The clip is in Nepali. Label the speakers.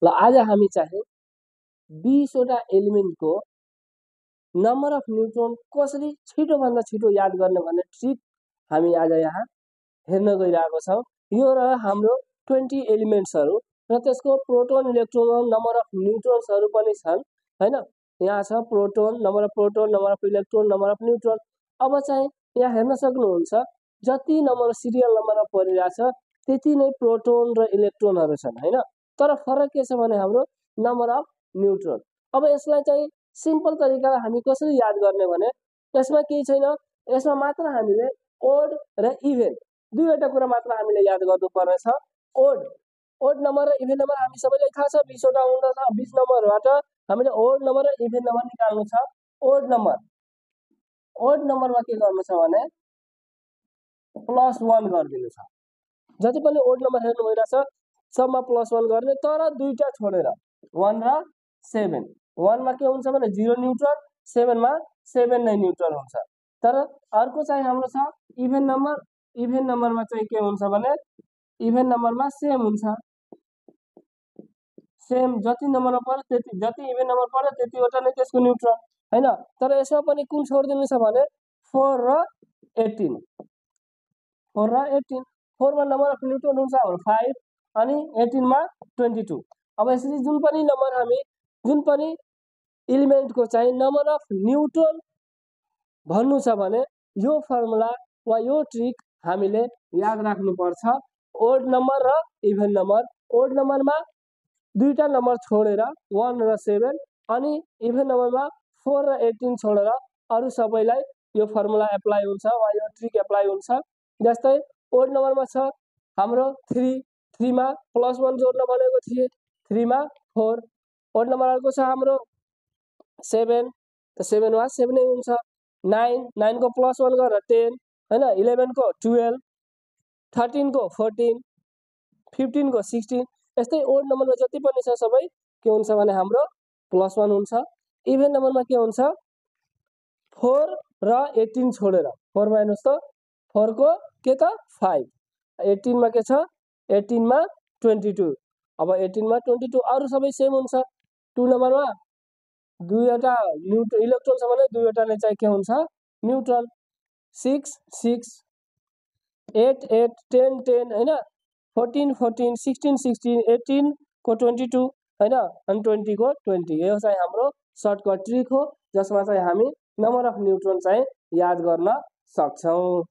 Speaker 1: ल आज हामी चाहिँ 20 वटा एलिमेन्टको नम्बर अफ न्युट्रोन कसरी छिटोभन्दा छिटो याद गर्ने भन्ने ट्रिक हामी आज यहाँ हेर्न गइरहेको छौँ। यो र हाम्रो 20 एलिमेन्ट्सहरू र त्यसको प्रोटोन इलेक्ट्रोन नम्बर अफ न्युट्रोन्सहरू पनि छन् हैन। यहाँ छ proton, number of electron, number of neutron. अब चाहिँ यहाँ हेर्न सक्नुहुन्छ जति नम्बर सिरियल नम्बरमा परिरहेछ त्यति नै प्रोटोन र इलेक्ट्रोनहरू छन् हैन। तर फरक के छ भने हाम्रो नम्बर अफ न्युट्रोन। अब यसलाई चाहिँ सिम्पल तरिकाले हामी कसरी याद गर्ने भने यसमा केही छैन, यसमा मात्र हामीले ओड र इभेन दुईवटा कुरा मात्र हामीले याद गर्नुपर्नेछ। ओड नम्बर र इभेन नम्बर हामी सबैलाई थाहा छ 20 वटा हुँदछ। 20 नम्बरबाट हामीले ओड नम्बर र इभेन नम्बर निकाल्नु छ। ओड नम्बरमा के गर्नु छ भने +1 गरिदिनु छ। जति पनि ओड नम्बर हेर्नु भइरहेछ सबमा +1 गर्ने, तर दुईटा छोडेर 1 र 7। 1 मा के हुन्छ भने 0 न्युट्रन, 7 मा 7 नै न्युट्रन हुन्छ। तर अर्को चाहिँ हाम्रो छ इभेन नम्बर। इभेन नम्बरमा चाहिँ के हुन्छ भने इभेन नम्बरमा सेम हुन्छ। सेम जति नम्बरमा पर्यो त्यति, जति इभेन नम्बर पर्यो त्यतिवटा नै त्यसको न्युट्रन हैन। तर यसमा पनि कुन छोड्दिनु छ भने 4 र 18। 4 र 18। 4 मा नम्बर अफ न्युट्रोन हुन्छ हाम्रो 5 अनि 18 मा 22। अब यसरी जुन पनि नम्बर हामी जुन पनि एलिमेन्टको चाहिँ नम्बर अफ न्युट्रोन भन्नु छ भने यो फर्मुला वा यो ट्रिक हामीले याद राख्नुपर्छ। ओड नम्बर र इभेन नम्बर। ओड नम्बरमा दुईटा नम्बर छोडेर 1 र 7 अनि इभेन नम्बरमा 4 र 18 छोडेर अरु सबैलाई यो फर्मुला एप्लाई हुन्छ वा यो ट्रिक एप्लाई हुन्छ। जस्तै ओड नम्बरमा छ हाम्रो 3 मा +1 जोड्न भनेको थिए, 3 मा 4। ओड नम्बर अर्को छ हाम्रो 7, त 7 मा 7 नै हुन्छ। 9 को +1 गरेर 10 हैन। 11 को 12, 13 को 14, 15 को 16। यस्तै ओड नम्बरमा जति पनि छ सबै के हुन्छ भने हाम्रो +1 हुन्छ। इभेन नम्बरमा के हुन्छ 4 र 18 छोडेर 4 मा हेर्नुस् त 4 को के त 5, 18 मा के छ 18 मा 22। अब 18 मा 22 अरु सबै सेम हुन्छ। 2 नम्बरमा दुईवटा इलेक्ट्रोन छ भने दुईवटा नै चाहिँ के हुन्छ न्युट्रन। 6 6, 8 8, 10 10 हैन। 14 14, 16 16, 18 को 22 हैन अनि 20 को 20। यो चाहिँ हाम्रो सर्टकट ट्रिक हो जसमा चाहिँ हामी नम्बर अफ न्युट्रोन चाहिँ याद गर्न सक्छौं।